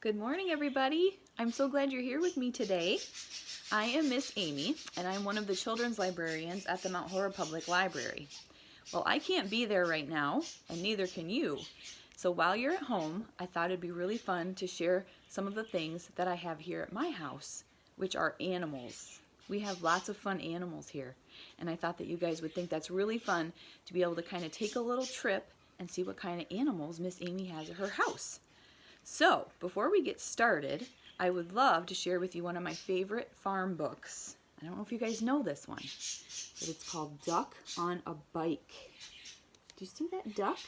Good morning, everybody. I'm so glad you're here with me today. I am Miss Amy, and I'm one of the children's librarians at the Mount Horror Public Library. Well, I can't be there right now, and neither can you. So while you're at home, I thought it'd be really fun to share some of the things that I have here at my house, which are animals. We have lots of fun animals here, and I thought that you guys would think that's really fun to be able to kind of take a little trip and see what kind of animals Miss Amy has at her house. So, before we get started, I would love to share with you one of my favorite farm books. I don't know if you guys know this one, but it's called Duck on a Bike. Do you see that duck?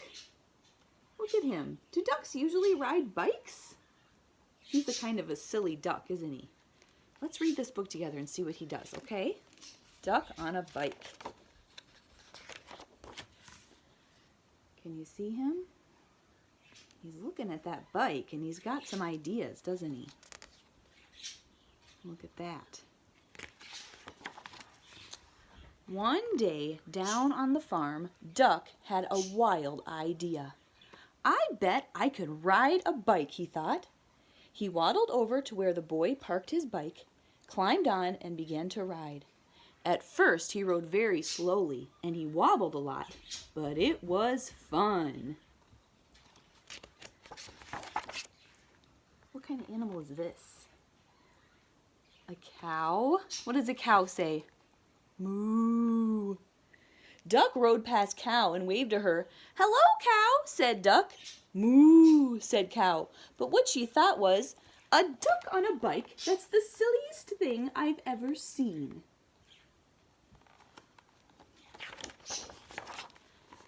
Look at him. Do ducks usually ride bikes? He's a kind of a silly duck, isn't he? Let's read this book together and see what he does, okay? Duck on a Bike. Can you see him? He's looking at that bike, and he's got some ideas, doesn't he? Look at that. One day, down on the farm, Duck had a wild idea. I bet I could ride a bike, he thought. He waddled over to where the boy parked his bike, climbed on, and began to ride. At first, he rode very slowly, and he wobbled a lot, but it was fun. What kind of animal is this? A cow? What does a cow say? Moo. Duck rode past Cow and waved to her. Hello, Cow, said Duck. Moo, said Cow. But what she thought was, a duck on a bike? That's the silliest thing I've ever seen.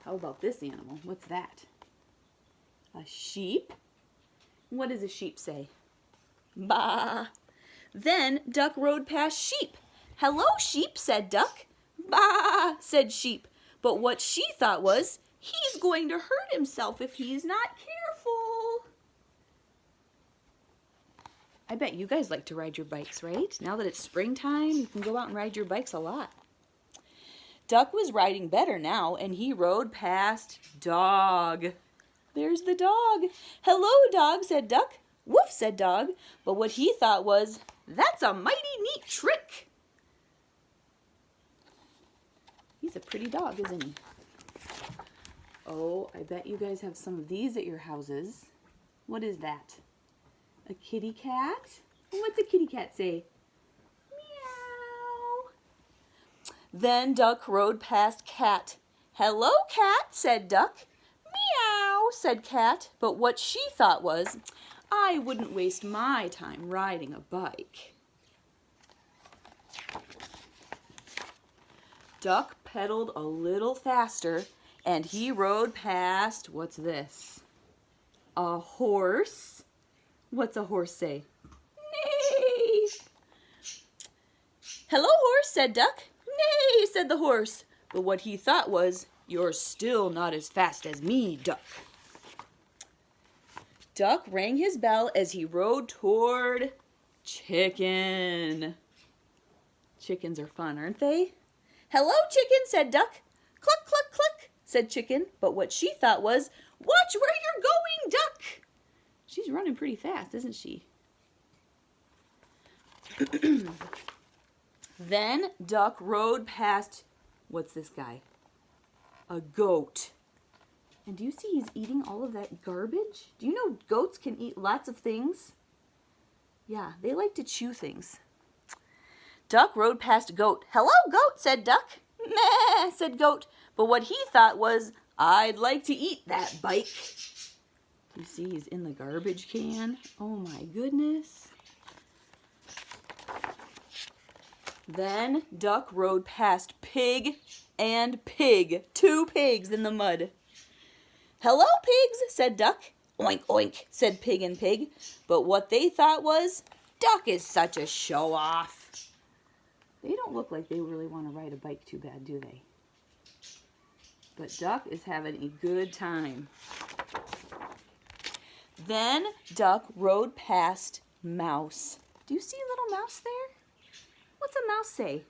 How about this animal? What's that? A sheep? What does a sheep say? Baa. Then Duck rode past Sheep. Hello, Sheep, said Duck. Baa, said Sheep. But what she thought was, he's going to hurt himself if he's not careful. I bet you guys like to ride your bikes, right? Now that it's springtime, you can go out and ride your bikes a lot. Duck was riding better now, and he rode past Dog. There's the dog. Hello, Dog, said Duck. Woof, said Dog. But what he thought was, that's a mighty neat trick. He's a pretty dog, isn't he? Oh, I bet you guys have some of these at your houses. What is that? A kitty cat? What's a kitty cat say? Meow. Then Duck rode past Cat. Hello, Cat, said Duck. Meow, said Cat, but what she thought was, I wouldn't waste my time riding a bike. Duck pedaled a little faster, and he rode past, what's this? A horse? What's a horse say? Neigh. Hello, horse, said Duck. Neigh, said the horse, but what he thought was, you're still not as fast as me, Duck. Duck rang his bell as he rode toward Chicken. Chickens are fun, aren't they? Hello, Chicken, said Duck. Cluck, cluck, cluck, said Chicken, but what she thought was, watch where you're going, Duck. She's running pretty fast, isn't she? Then Duck rode past, what's this guy? A goat. And do you see he's eating all of that garbage? Do you know goats can eat lots of things? Yeah, they like to chew things. Duck rode past a goat. Hello, Goat, said Duck. Meh, said Goat. But what he thought was, I'd like to eat that bike. Do you see he's in the garbage can? Oh my goodness. Then Duck rode past Pig and Pig. Two pigs in the mud. Hello, pigs, said Duck. Oink, oink, said Pig and Pig. But what they thought was, Duck is such a show-off. They don't look like they really want to ride a bike too bad, do they? But Duck is having a good time. Then Duck rode past Mouse. Do you see a little mouse there? What's a mouse say?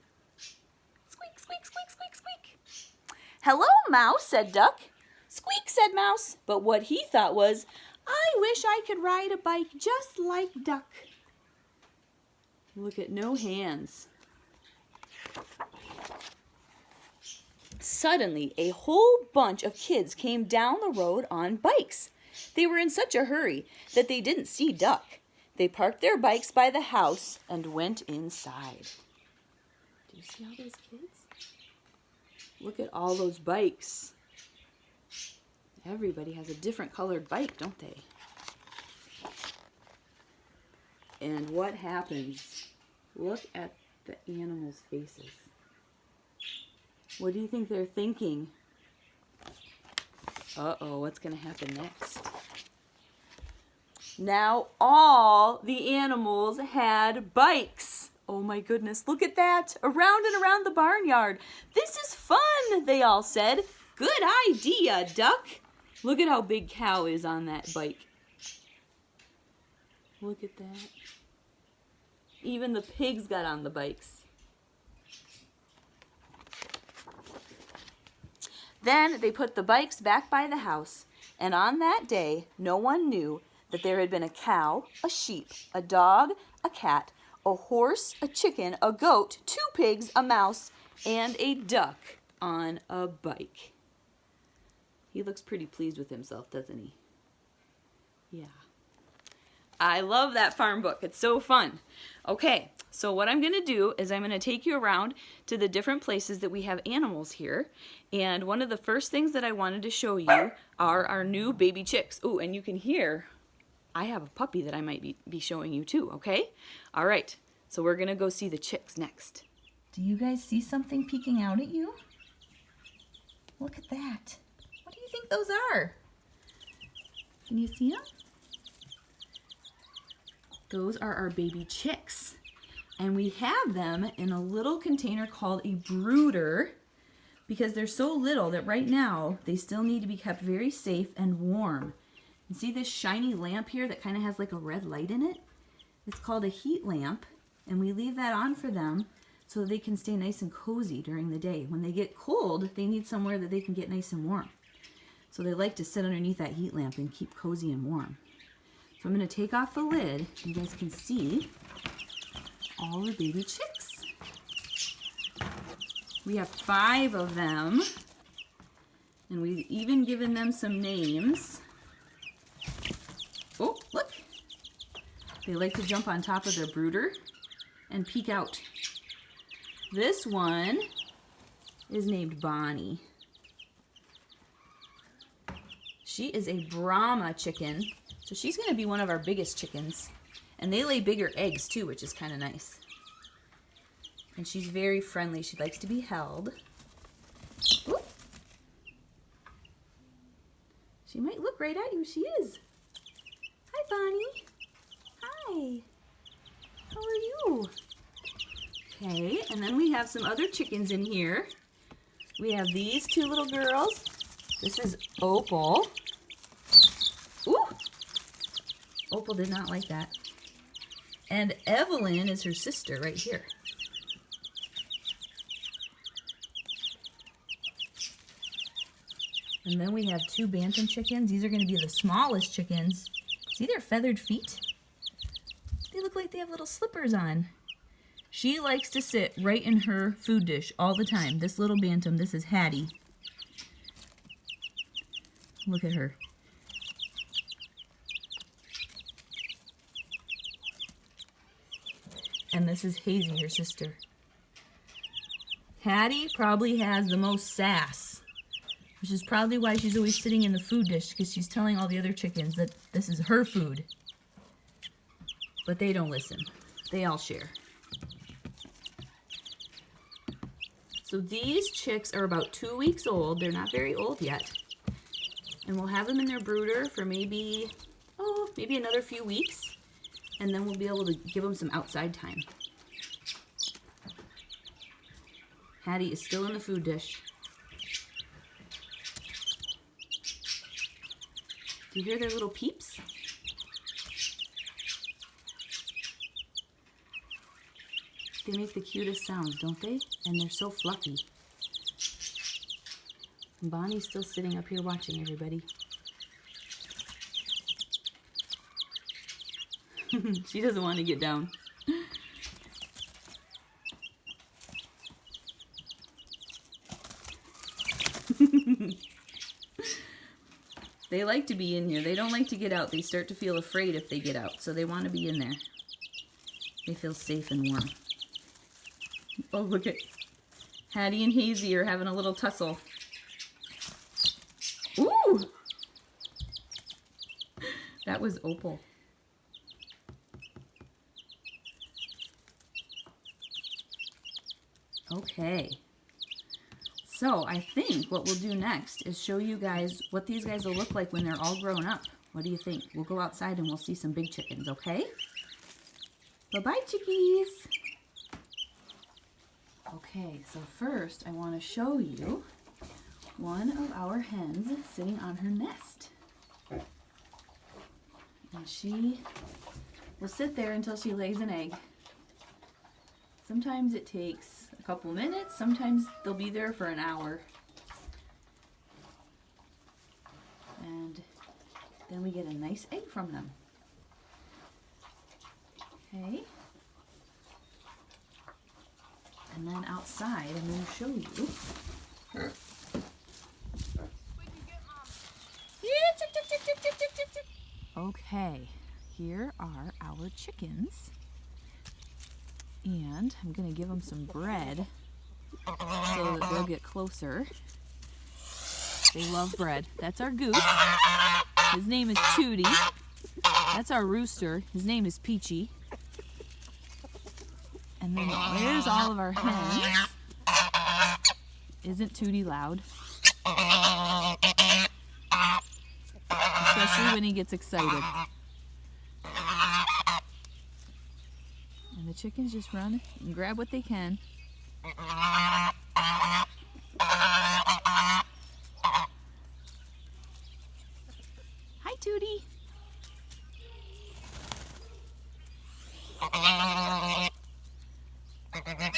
Squeak, squeak, squeak, squeak, squeak. Hello, Mouse, said Duck. Squeak, said Mouse. But what he thought was, I wish I could ride a bike just like Duck. Look at no hands. Suddenly, a whole bunch of kids came down the road on bikes. They were in such a hurry that they didn't see Duck. They parked their bikes by the house and went inside. Do you see all those kids? Look at all those bikes. Everybody has a different colored bike, don't they? And what happens? Look at the animals' faces. What do you think they're thinking? Uh-oh, what's going to happen next? Now all the animals had bikes. Oh my goodness, look at that. Around and around the barnyard. This is fun, they all said. Good idea, Duck. Look at how big Cow is on that bike. Look at that. Even the pigs got on the bikes. Then they put the bikes back by the house, and on that day, no one knew that there had been a cow, a sheep, a dog, a cat, a horse, a chicken, a goat, 2 pigs, a mouse, and a duck on a bike. He looks pretty pleased with himself, doesn't he? Yeah. I love that farm book. It's so fun. Okay, so what I'm going to do is I'm going to take you around to the different places that we have animals here. And one of the first things that I wanted to show you are our new baby chicks. Oh, and you can hear I have a puppy that I might be showing you too, okay? All right, so we're going to go see the chicks next. Do you guys see something peeking out at you? Look at that. What do you think those are? Can you see them? Those are our baby chicks. And we have them in a little container called a brooder because they're so little that right now they still need to be kept very safe and warm. And see this shiny lamp here that kind of has like a red light in it? It's called a heat lamp, and we leave that on for them so they can stay nice and cozy during the day. When they get cold, they need somewhere that they can get nice and warm. So they like to sit underneath that heat lamp and keep cozy and warm. So I'm going to take off the lid. You guys can see all the baby chicks. We have 5 of them, and we've even given them some names. Oh, look. They like to jump on top of their brooder and peek out. This one is named Bonnie. She is a Brahma chicken, so she's going to be one of our biggest chickens. And they lay bigger eggs too, which is kind of nice. And she's very friendly. She likes to be held. Ooh. She might look right at you. She is. Hi, Bonnie. Hi. How are you? Okay, and then we have some other chickens in here. We have these 2 little girls. This is Opal. Ooh! Opal did not like that. And Evelyn is her sister right here. And then we have 2 bantam chickens. These are going to be the smallest chickens. See their feathered feet? They look like they have little slippers on. She likes to sit right in her food dish all the time. This little bantam, this is Hattie. Look at her. And this is Hazy, her sister. Hattie probably has the most sass, which is probably why she's always sitting in the food dish, because she's telling all the other chickens that this is her food. But they don't listen. They all share. So these chicks are about 2 weeks old. They're not very old yet. And we'll have them in their brooder for maybe another few weeks. And then we'll be able to give them some outside time. Hattie is still in the food dish. Do you hear their little peeps? They make the cutest sounds, don't they? And they're so fluffy. And Bonnie's still sitting up here watching everybody. She doesn't want to get down. They like to be in here. They don't like to get out. They start to feel afraid if they get out, so they want to be in there. They feel safe and warm. Oh, look at Hattie and Hazy are having a little tussle. Ooh! That was Opal. Okay. So I think what we'll do next is show you guys what these guys will look like when they're all grown up. What do you think? We'll go outside and we'll see some big chickens, okay? Bye-bye, chickies. Okay, so first I want to show you one of our hens sitting on her nest. And she will sit there until she lays an egg. Sometimes it takes a couple minutes, sometimes they'll be there for an hour. And then we get a nice egg from them. Okay. And then outside, I'm going to show you. Okay, here are our chickens. And I'm going to give them some bread so that they'll get closer. They love bread. That's our goose. His name is Tootie. That's our rooster. His name is Peachy. And then there's all of our hens. Isn't Tootie loud? Especially when he gets excited. And the chickens just run and grab what they can. Hi, Tootie.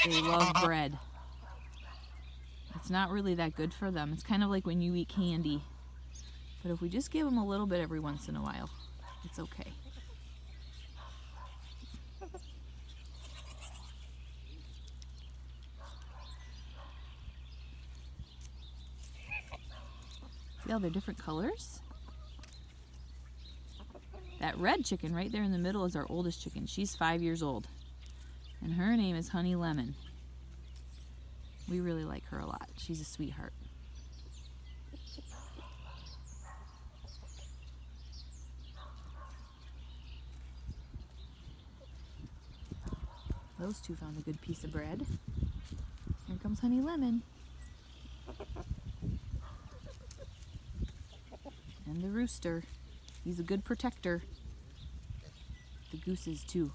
They love bread. It's not really that good for them. It's kind of like when you eat candy. But if we just give them a little bit every once in a while, it's okay. See how they're different colors? That red chicken right there in the middle is our oldest chicken. She's 5 years old. And her name is Honey Lemon. We really like her a lot. She's a sweetheart. Those two found a good piece of bread. Here comes Honey Lemon. And the rooster. He's a good protector. The gooses too.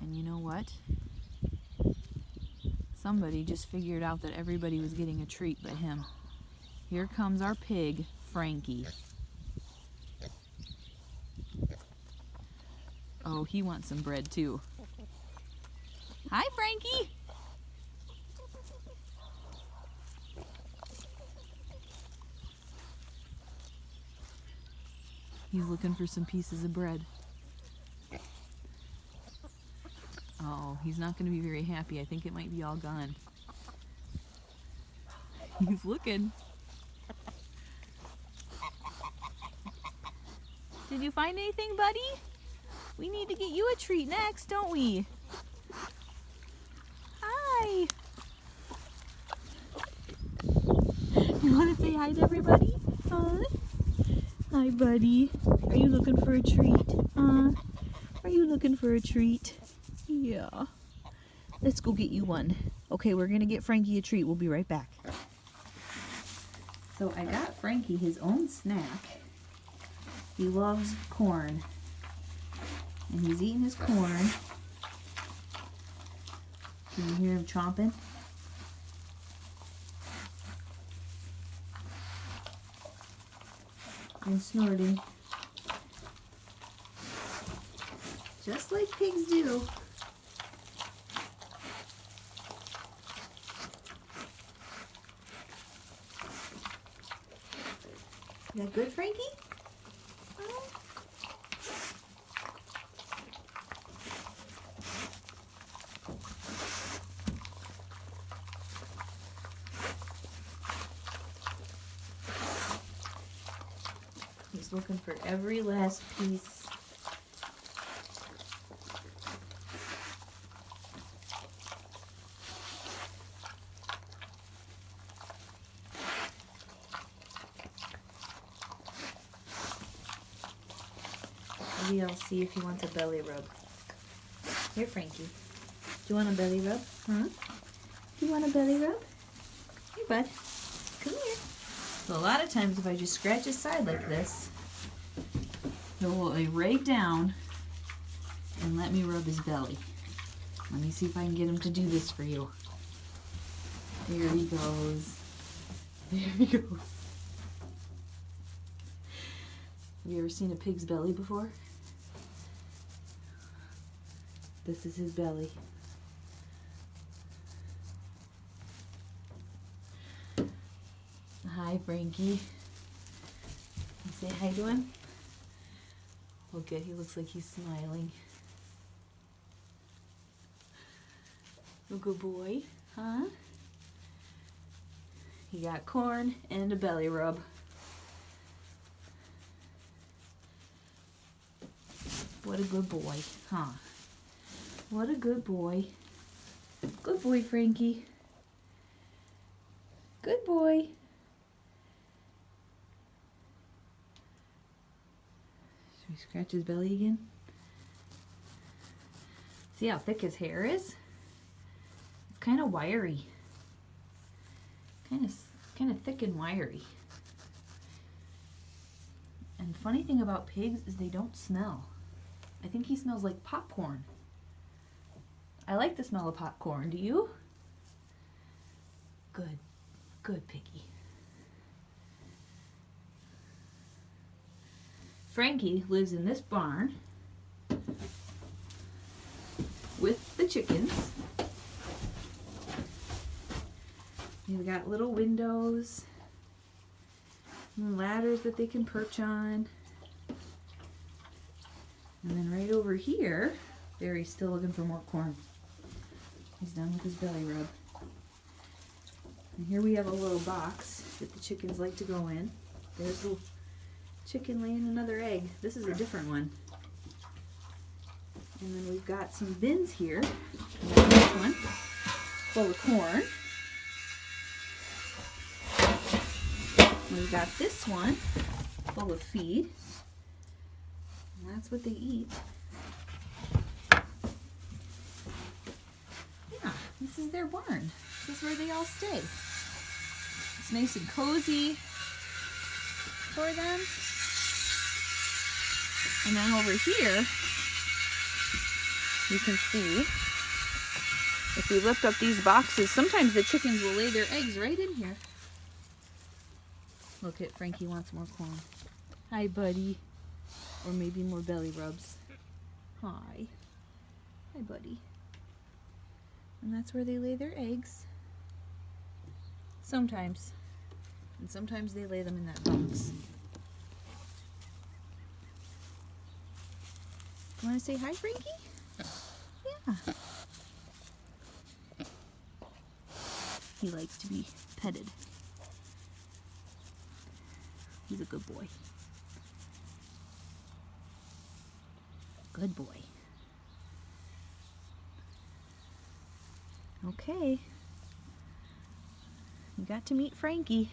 And you know what? Somebody just figured out that everybody was getting a treat but him. Here comes our pig, Frankie. Oh, he wants some bread too. Hi, Frankie! He's looking for some pieces of bread. Oh, he's not going to be very happy. I think it might be all gone. He's looking. Did you find anything, buddy? We need to get you a treat next, don't we? Hi. You want to say hi to everybody? Hi, buddy. Are you looking for a treat? Are you looking for a treat? Yeah. Let's go get you one. Okay, we're going to get Frankie a treat. We'll be right back. So I got Frankie his own snack. He loves corn. And he's eating his corn. Can you hear him chomping? And snorting. Just like pigs do. Is that good, Frankie? Just looking for every last piece. Maybe I'll see if he wants a belly rub. Here, Frankie. Do you want a belly rub? Huh? Do you want a belly rub? Here, bud. Come here. So a lot of times if I just scratch his side like this, he'll lay right down and let me rub his belly. Let me see if I can get him to do this for you. There he goes. There he goes. Have you ever seen a pig's belly before? This is his belly. Hi, Frankie. You say hi to him? Oh, good. He looks like he's smiling. Oh, good boy. Huh? He got corn and a belly rub. What a good boy, huh? What a good boy. Good boy, Frankie. Good boy. Should we scratch his belly again? See how thick his hair is? It's kind of wiry. Kind of thick and wiry. And the funny thing about pigs is they don't smell. I think he smells like popcorn. I like the smell of popcorn. Do you? Good. Good piggy. Frankie lives in this barn with the chickens. We've got little windows and ladders that they can perch on. And then right over here, Barry's still looking for more corn. He's done with his belly rub. And here we have a little box that the chickens like to go in. There's a little chicken laying another egg. This is a different one. And then we've got some bins here. This one full of corn. We've got this one full of feed. And that's what they eat. Yeah, this is their barn. This is where they all stay. It's nice and cozy for them. And then over here, you can see, if we lift up these boxes, sometimes the chickens will lay their eggs right in here. Look at Frankie wants more corn. Hi, buddy. Or maybe more belly rubs. Hi. Hi, buddy. And that's where they lay their eggs. Sometimes. And sometimes they lay them in that box. You want to say hi, Frankie? Yeah. He likes to be petted. He's a good boy. Good boy. Okay. You got to meet Frankie.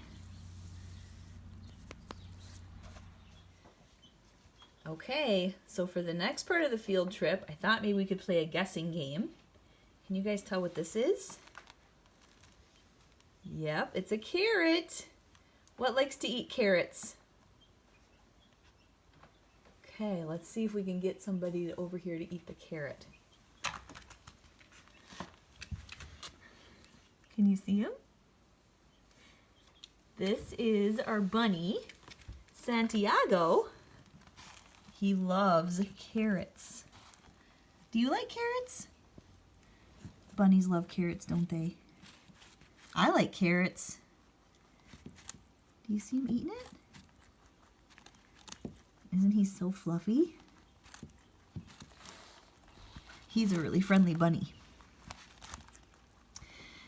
Okay, so for the next part of the field trip, I thought maybe we could play a guessing game. Can you guys tell what this is? Yep, it's a carrot. What likes to eat carrots? Okay, let's see if we can get somebody over here to eat the carrot. Can you see him? This is our bunny, Santiago. He loves carrots. Do you like carrots? Bunnies love carrots, don't they? I like carrots. Do you see him eating it? Isn't he so fluffy? He's a really friendly bunny.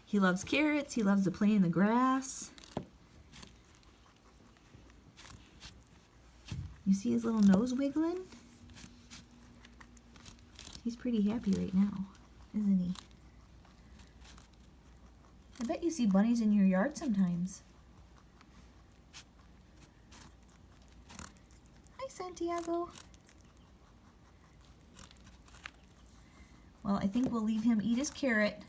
He loves carrots. He loves to play in the grass. You see his little nose wiggling? He's pretty happy right now, isn't he? I bet you see bunnies in your yard sometimes. Hi, Santiago. Well, I think we'll leave him eat his carrot,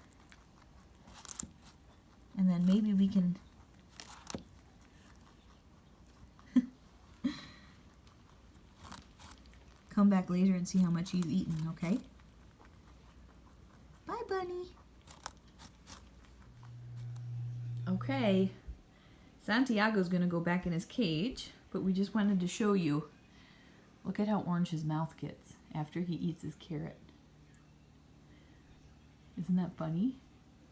and then maybe we can come back later and see how much you've eaten, okay? Bye, bunny. Okay, Santiago's gonna go back in his cage, but we just wanted to show you. Look at how orange his mouth gets after he eats his carrot. Isn't that funny?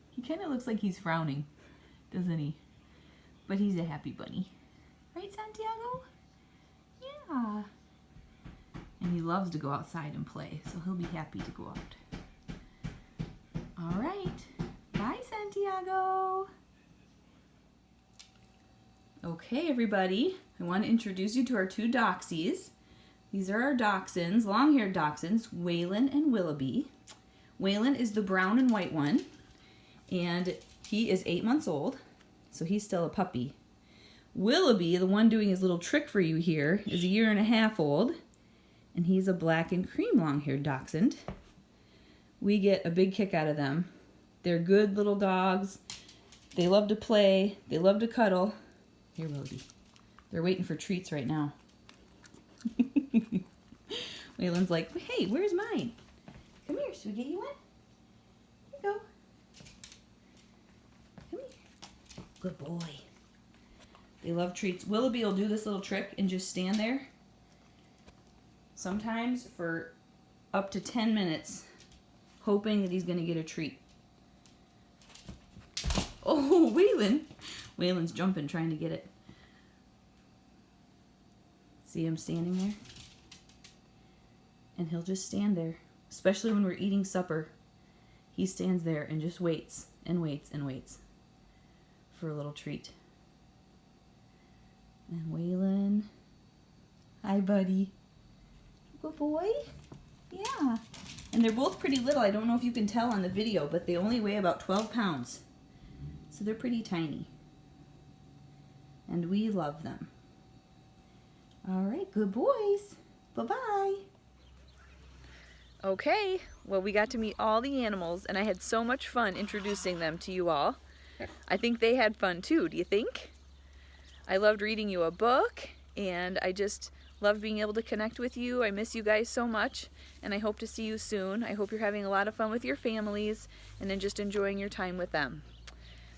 He kind of looks like he's frowning, doesn't he? But he's a happy bunny. Right, Santiago? Yeah. And he loves to go outside and play, so he'll be happy to go out. All right. Bye, Santiago. Okay, everybody. I want to introduce you to our two Doxies. These are our Dachshunds, long-haired Dachshunds, Waylon and Willoughby. Waylon is the brown and white one, and he is 8 months old, so he's still a puppy. Willoughby, the one doing his little trick for you here, is 1.5 years old, and he's a black and cream long-haired Dachshund. We get a big kick out of them. They're good little dogs. They love to play. They love to cuddle. Here, Willoughby. They're waiting for treats right now. Waylon's like, hey, where's mine? Come here, should we get you one? Here you go. Come here. Good boy. They love treats. Willoughby will do this little trick and just stand there, sometimes for up to 10 minutes, hoping that he's going to get a treat. Oh, Waylon. Waylon's jumping, trying to get it. See him standing there? And he'll just stand there. Especially when we're eating supper, he stands there and just waits and waits and waits for a little treat. And Waylon, hi buddy. Good boy. Yeah. And they're both pretty little. I don't know if you can tell on the video, but they only weigh about 12 pounds. So they're pretty tiny. And we love them. All right, good boys. Bye-bye. Okay, well, we got to meet all the animals, and I had so much fun introducing them to you all. I think they had fun too, do you think? I loved reading you a book, and I just loved being able to connect with you. I miss you guys so much, and I hope to see you soon. I hope you're having a lot of fun with your families, and then just enjoying your time with them.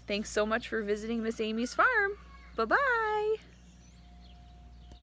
Thanks so much for visiting Miss Amy's farm. Bye-bye.